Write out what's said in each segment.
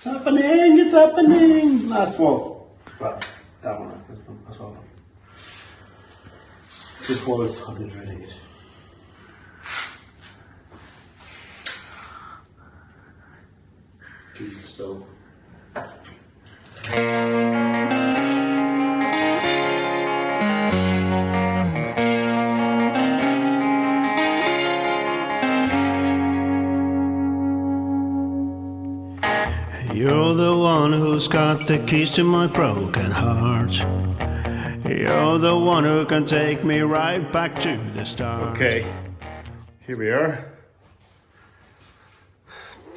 It's happening, it's happening! Last wall. Well, that one has one as well. This wall is obliterating it. Use the stove. You're the one who's got the keys to my broken heart. You're the one who can take me right back to the start. Okay, here we are.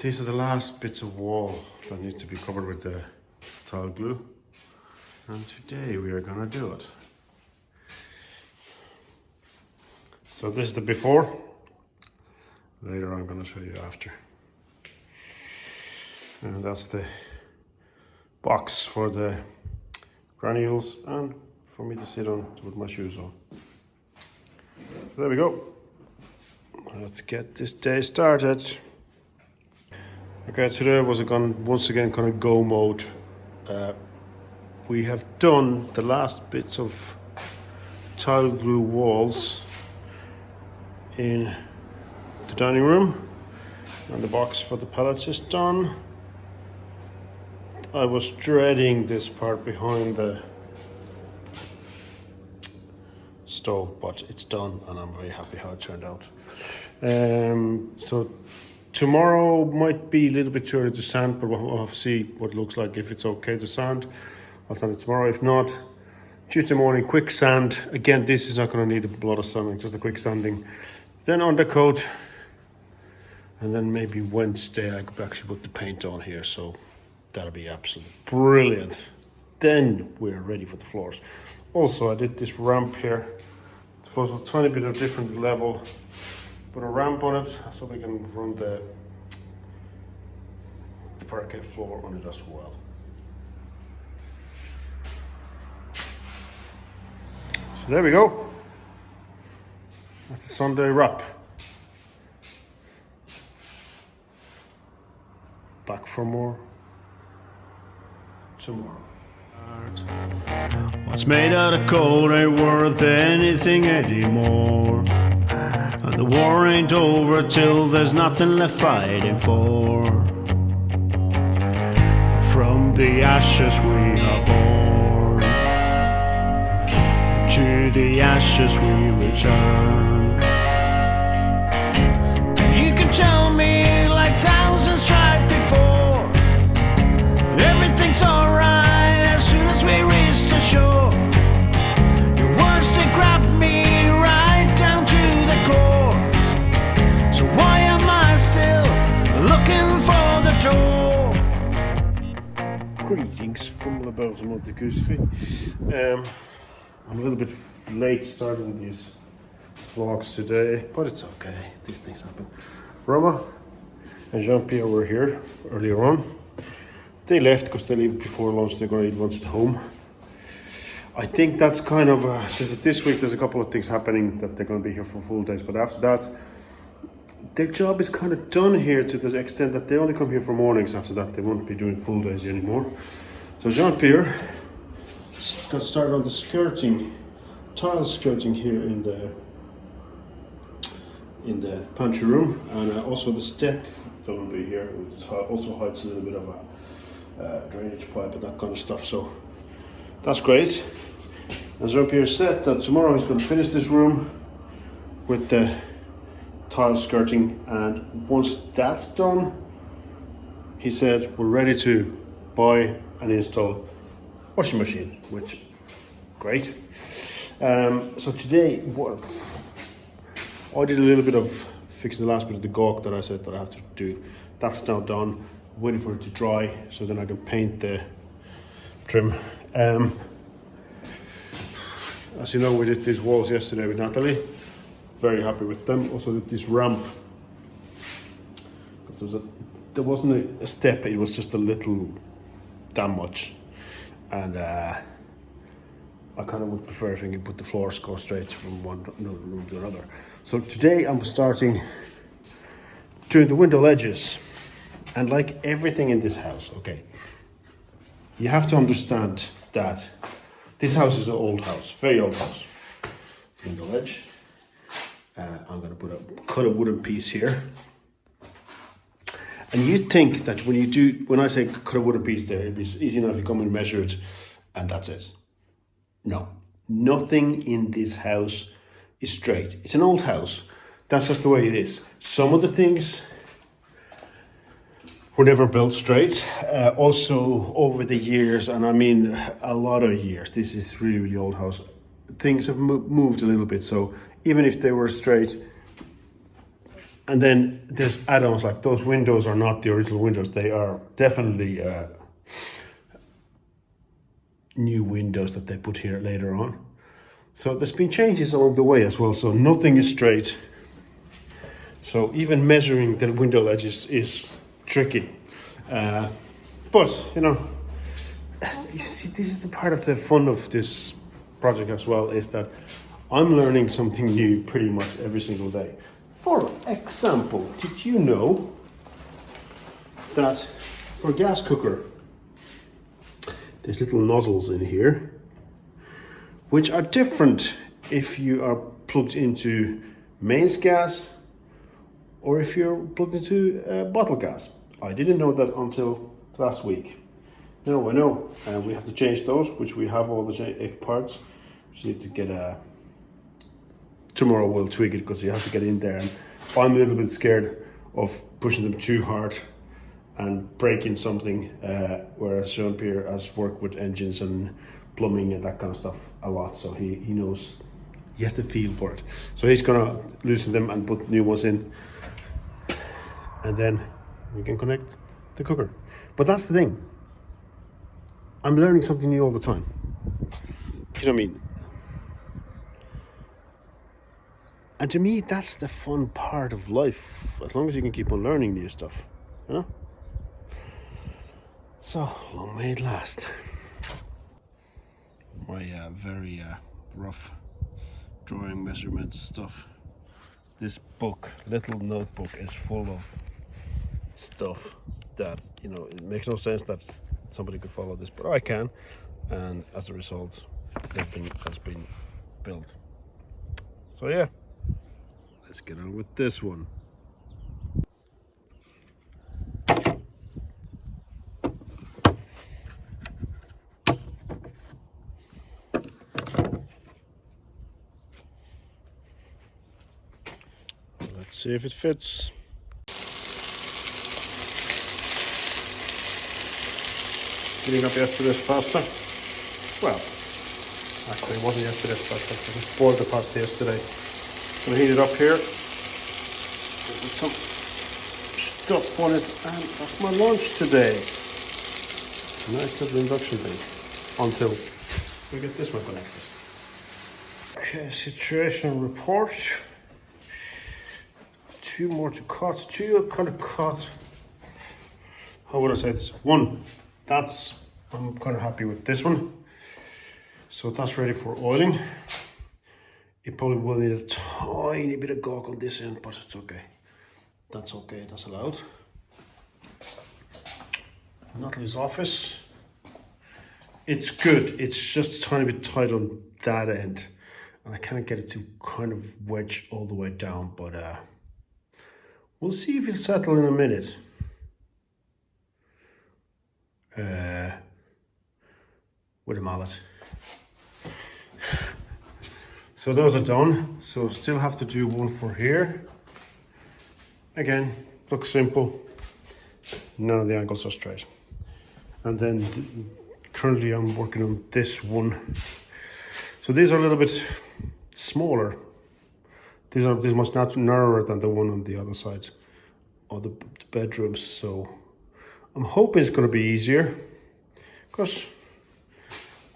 These are the last bits of wall that need to be covered with the tile glue. And today we are gonna do it. So this is the before. Later I'm gonna show you after. And that's the box for the granules and for me to sit on with my shoes on. So there we go. Let's get this day started. Okay, today was once again kind of go mode. We have done the last bits of tile glue walls in the dining room, and the box for the pallets is done. I was dreading this part behind the stove, but it's done and I'm very happy how it turned out. So tomorrow might be a little bit too early to sand, but we'll have to see what it looks like. If it's okay to sand, I'll sand it tomorrow. If not, Tuesday morning, quick sand. Again, this is not going to need a lot of sanding, just a quick sanding. Then undercoat, and then maybe Wednesday I could actually put the paint on here, so that'll be absolutely brilliant. Then we're ready for the floors. Also, I did this ramp here. It was a tiny bit of different level. Put a ramp on it so we can run the parquet floor on it as well. So there we go. That's a Sunday wrap. Back for more tomorrow. What's made out of cold ain't worth anything anymore. And the war ain't over till there's nothing left fighting for. From the ashes we are born, to the ashes we return. You can tell me like thousands tried before, everything's alright as soon as we reach the shore. Your words they grab me right down to the core. So why am I still looking for the door? Greetings from the Belgium of the Kustri. I'm a little bit late starting these vlogs today, but it's okay. These things happen. Roma and Jean-Pierre were here earlier on. They left because they leave before lunch. They're going to eat lunch at home. I think that's kind of this week. There's a couple of things happening that they're going to be here for full days, but after that, their job is kind of done here to the extent that they only come here for mornings. After that, they won't be doing full days anymore. So Jean-Pierre got started on the skirting, tile skirting here in the pantry room, and also the step that will be here. It also hides a little bit of a drainage pipe and that kind of stuff. So that's great. And Jean-Pierre said that tomorrow he's going to finish this room with the tile skirting, and once that's done, he said we're ready to buy and install washing machine, which great. So today I did a little bit of fixing the last bit of the gawk that I said that I have to do. That's now done, waiting for it to dry so then I can paint the trim. As you know, we did these walls yesterday with Natalie. Very happy with them. Also did this ramp, because there wasn't a step, it was just a little damn much. And I kind of would prefer if you could put the floors go straight from one room to another. So today I'm starting doing the window ledges. And like everything in this house, okay, you have to understand that this house is an old house, very old house. Window ledge. I'm going to cut a wooden piece here. And you'd think that when I say cut a wooden piece there, it'd be easy enough. You come and measure it, and that's it. No, nothing in this house is straight. It's an old house. That's just the way it is. Some of the things were never built straight. Also, over the years, and I mean a lot of years, this is really, really old house. Things have moved a little bit. So even if they were straight, and then there's add-ons, like those windows are not the original windows. They are definitely new windows that they put here later on. So there's been changes along the way as well. So nothing is straight. So even measuring the window ledges is tricky. But, you know, this is the part of the fun of this project as well, is that I'm learning something new pretty much every single day. For example, did you know that for a gas cooker, there's little nozzles in here, which are different if you are plugged into mains gas or if you're plugged into bottle gas. I didn't know that until last week. Now I know, and we have to change those, which we have all the parts. Just need to get a. Tomorrow we'll tweak it because you have to get in there. And I'm a little bit scared of pushing them too hard and breaking something. Whereas Jean-Pierre has worked with engines and plumbing and that kind of stuff a lot, so he knows. He has the feel for it. So he's gonna loosen them and put new ones in, and then we can connect the cooker. But that's the thing. I'm learning something new all the time. You know what I mean? And to me, that's the fun part of life, as long as you can keep on learning new stuff, you know? So, long may it last. My very rough drawing measurements stuff. This book, little notebook, is full of stuff that, you know, it makes no sense that somebody could follow this, but I can, and as a result, everything has been built. So yeah, let's get on with this one. Let's see if it fits. Cleaning up yesterday's pasta. Well, actually it wasn't yesterday's pasta. I just boiled the pasta yesterday. Gonna heat it up here. Put some stuff on it, and that's my lunch today. Nice little induction thing. Until we get this one connected. Okay, situation report. 2 more to cut. 2 are kind of cut. How would I say this? 1. I'm kind of happy with this one. So that's ready for oiling. It probably will need a tiny bit of caulk on this end, but it's okay. That's okay, that's allowed. Natalie's office. It's good. It's just a tiny bit tight on that end. And I can't get it to kind of wedge all the way down, but we'll see if it'll settle in a minute. With a mallet. So those are done. So still have to do one for here. Again, looks simple. None of the angles are straight. And then currently I'm working on this one. So these are a little bit smaller. These are much narrower than the one on the other side of the bedrooms. So I'm hoping it's going to be easier, because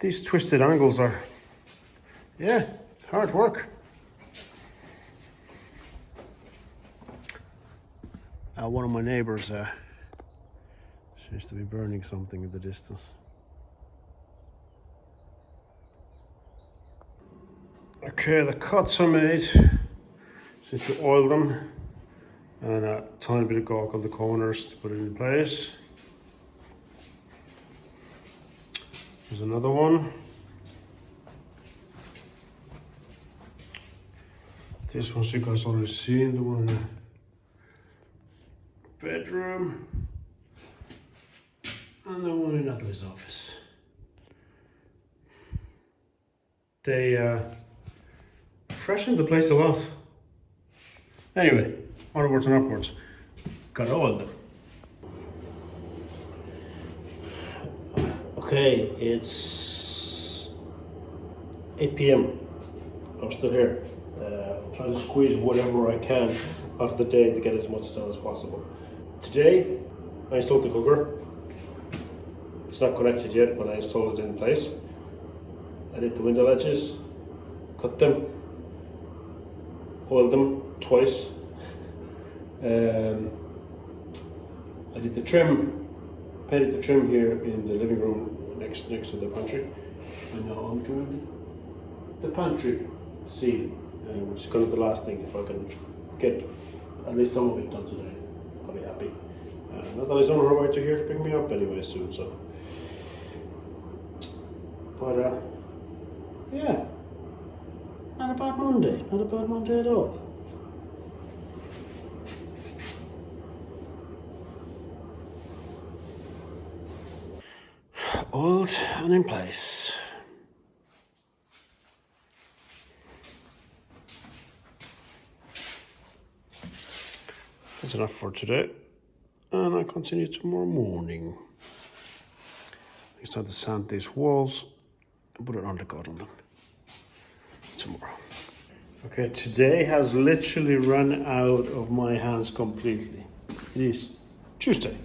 these twisted angles are, yeah, hard work. One of my neighbors seems to be burning something in the distance. Okay, the cuts are made. Just need to oil them and a tiny bit of caulk on the corners to put it in place. There's another one. This one's you guys already seen, the one in the bedroom. And the one in Natalie's office. They freshened the place a lot. Anyway, onwards and upwards. Got all of them. Okay, it's 8 p.m. I'm still here. I'm trying to squeeze whatever I can out of the day to get as much done as possible. Today, I installed the cooker. It's not connected yet, but I installed it in place. I did the window ledges, cut them, oiled them twice. I did the trim, painted the trim here in the living room next to the pantry. And now I'm doing the pantry seal, which is kind of the last thing. If I can get at least some of it done today, I'll be happy. Natalie's on her way to here to pick me up anyway soon, so. But yeah, not a bad Monday, not a bad Monday at all. Oiled and in place. That's enough for today, and I continue tomorrow morning. I start to sand these walls and put an undercoat on them tomorrow. Okay, today has literally run out of my hands completely. It is Tuesday.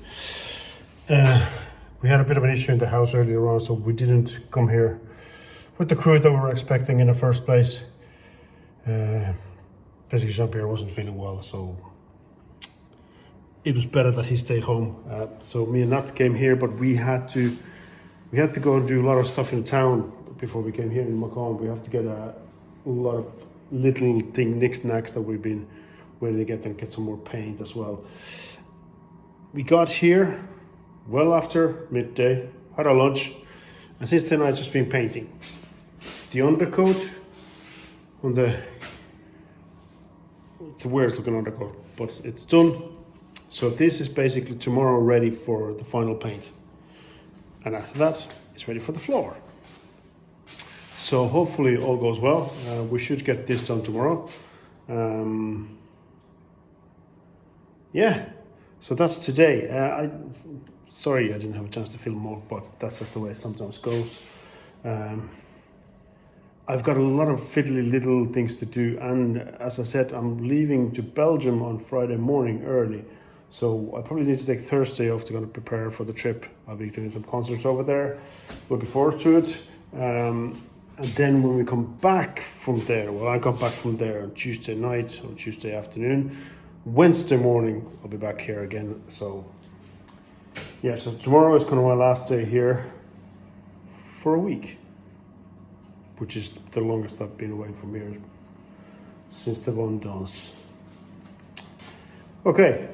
We had a bit of an issue in the house earlier on, so we didn't come here with the crew that we were expecting in the first place. Basically, Jean-Pierre wasn't feeling well, so it was better that he stayed home. So me and Nat came here, but we had to go and do a lot of stuff in the town before we came here in Macon. We have to get a lot of little knicks-knacks that we've been waiting to get and get some more paint as well. We got here well after midday, had our lunch, and since then I've just been painting. The undercoat on it's a weird looking undercoat, but it's done. So this is basically tomorrow ready for the final paint. And after that, it's ready for the floor. So hopefully all goes well. We should get this done tomorrow. Yeah, so that's today. Sorry I didn't have a chance to film more, but that's just the way it sometimes goes. I've got a lot of fiddly little things to do, and as I said, I'm leaving to Belgium on Friday morning early. So I probably need to take Thursday off to kind of prepare for the trip. I'll be doing some concerts over there. Looking forward to it. And then when we come back from there, well, I come back from there on Tuesday night or Tuesday afternoon. Wednesday morning, I'll be back here again. So yeah, so tomorrow is kind of my last day here for a week, which is the longest I've been away from here since the Von Dons. Okay,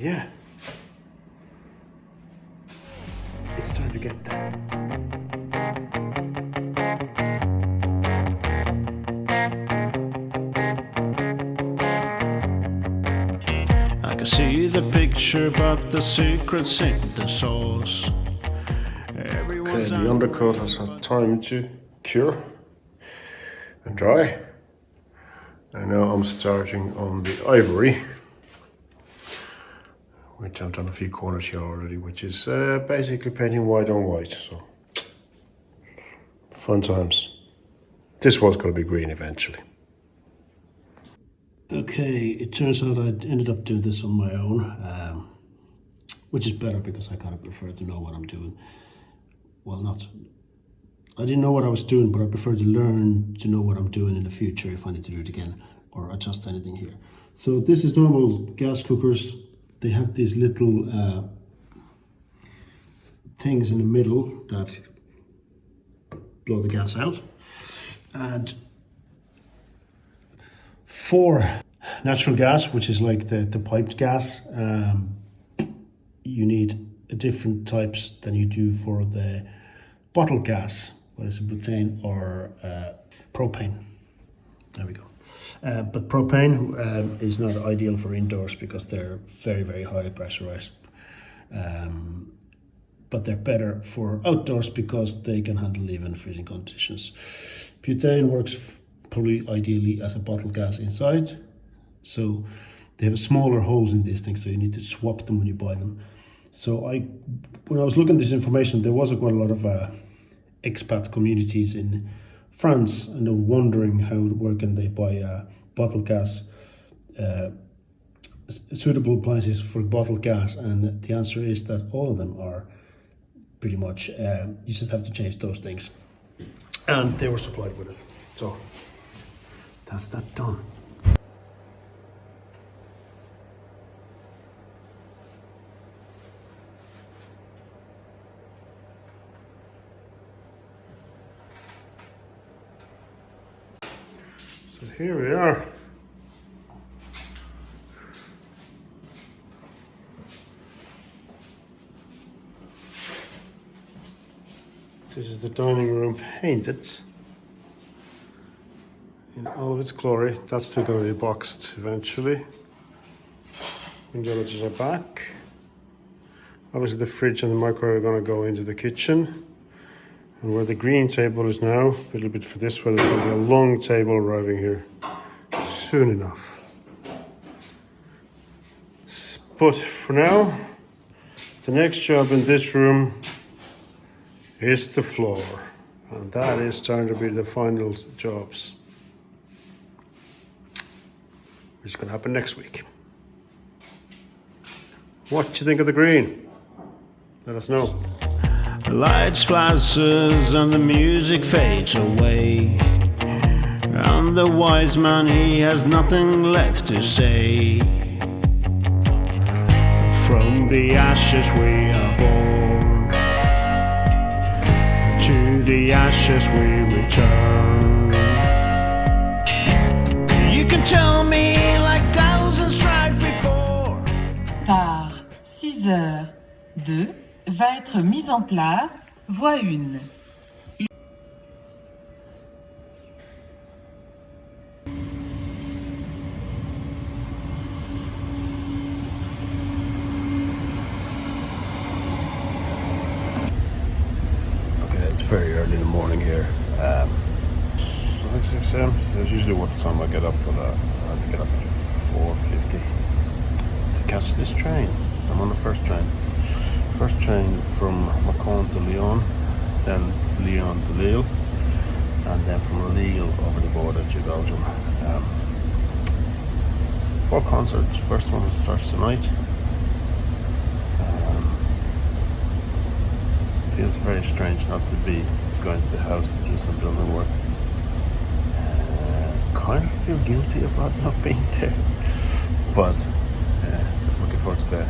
yeah, it's time to get there. I can see the picture, but the secret's in the sauce. Okay, the undercoat has had time to cure and dry. And now I'm starting on the ivory, which I've done a few corners here already, which is basically painting white on white. So fun times. This was going to be green eventually. Okay, it turns out I ended up doing this on my own, which is better because I kind of prefer to know what I'm doing. Well, I didn't know what I was doing, but I prefer to learn to know what I'm doing in the future if I need to do it again or adjust anything here. So this is normal gas cookers. They have these little things in the middle that blow the gas out. And 4 natural gas, which is like the piped gas. You need different types than you do for the bottled gas, whether it's butane or propane. There we go. But propane is not ideal for indoors because they're very, very highly pressurized. But they're better for outdoors because they can handle even freezing conditions. Butane works probably ideally as a bottled gas inside. So they have smaller holes in these things, so you need to swap them when you buy them. So when I was looking at this information, there was quite a lot of expat communities in France, and they're wondering where can they buy bottled gas, suitable appliances for bottled gas, and the answer is that all of them are pretty much, you just have to change those things. And they were supplied with it. So that's that done. So here we are. This is the dining room painted in all of its glory. That's still going to be boxed eventually. Window ledges are back. Obviously the fridge and the microwave are going to go into the kitchen. And where the green table is now, a little bit for this one, there's going to be a long table arriving here soon enough. But for now, the next job in this room is the floor. And that is starting to be the final jobs, which is going to happen next week. What do you think of the green? Let us know. The lights flashes and the music fades away, and the wise man, he has nothing left to say. From the ashes we are born, to the ashes we return. You can tell me like thousands tried before. Par 6h02 va être mise en place voie 1. Okay, it's very early in the morning here. I think 6 a.m. That's usually what time I get up, but I have to get up at 4:50 to catch this train. I'm on the first train. First train from Macon to Lyon, then Lyon to Lille, and then from Lille over the border to Belgium. 4 concerts. First one starts tonight. Feels very strange not to be going to the house to do some building work. Kind of feel guilty about not being there, but looking forward to the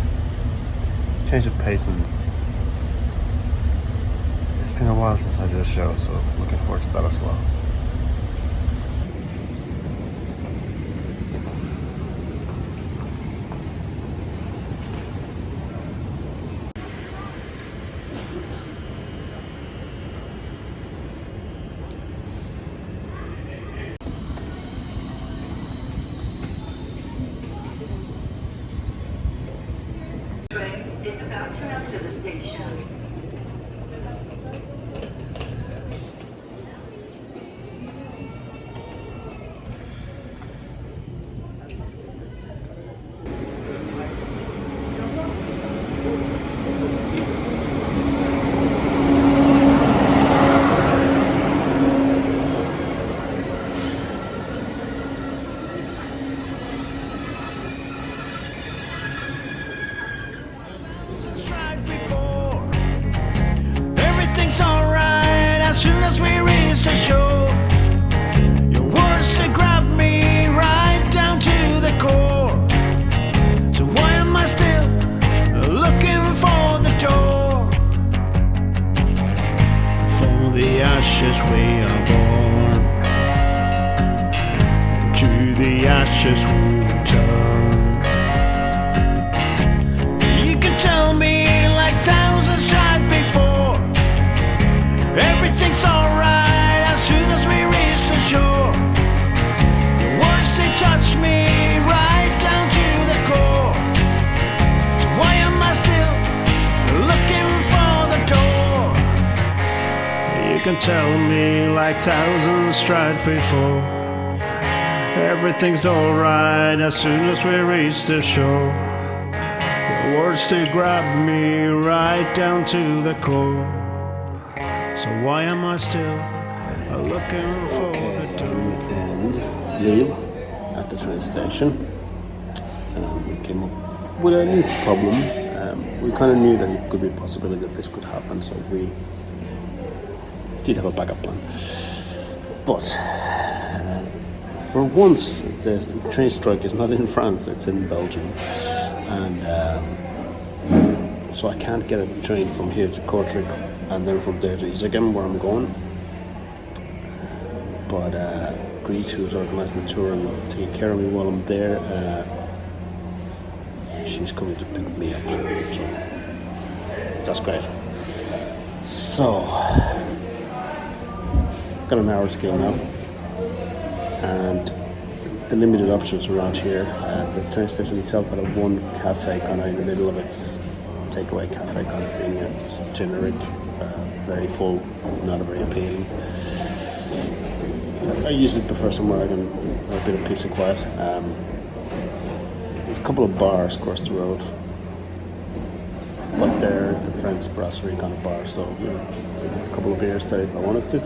change of pace, and it's been a while since I did a show, so looking forward to that as well. Is about to enter the station. ashes we are born, to the ashes we can tell me like thousands tried before. Everything's alright as soon as we reach the shore. Your words to grab me right down to the core. So why am I still looking for the door? And Lille at the train station. We came up with a new problem. We kind of knew that it could be a possibility that this could happen, so we did have a backup plan. But for once, the train strike is not in France, it's in Belgium. And so I can't get a train from here to Kortrijk and then from there to Isegem, where I'm going. But Greet, who's organising the tour and taking care of me while I'm there, she's coming to pick me up. So that's great. So, got an hour to go now. And the limited options around here. The train station itself had a one cafe kind of in the middle of it, takeaway cafe kind of thing. It's generic, very full, not very appealing. I usually prefer somewhere I can have a bit of peace and quiet. There's a couple of bars across the road, but they're the French brasserie kind of bar, so a couple of beers there if I wanted to.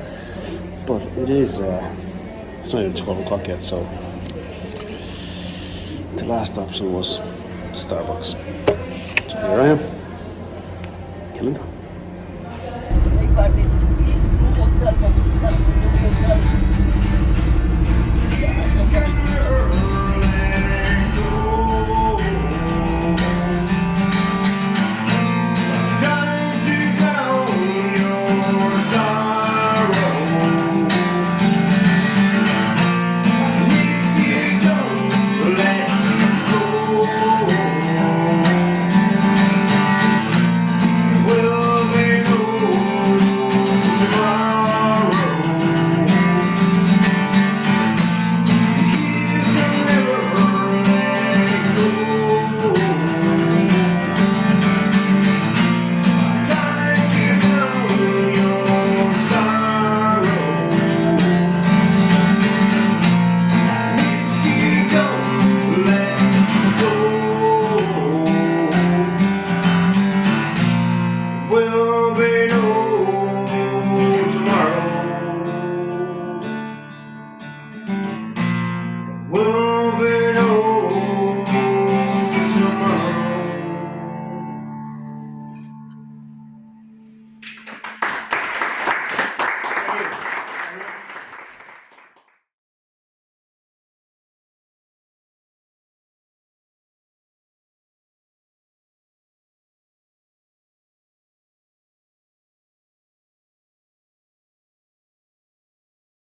But it is, it's not even 12 o'clock yet, so the last option was Starbucks. So here I am, killing time.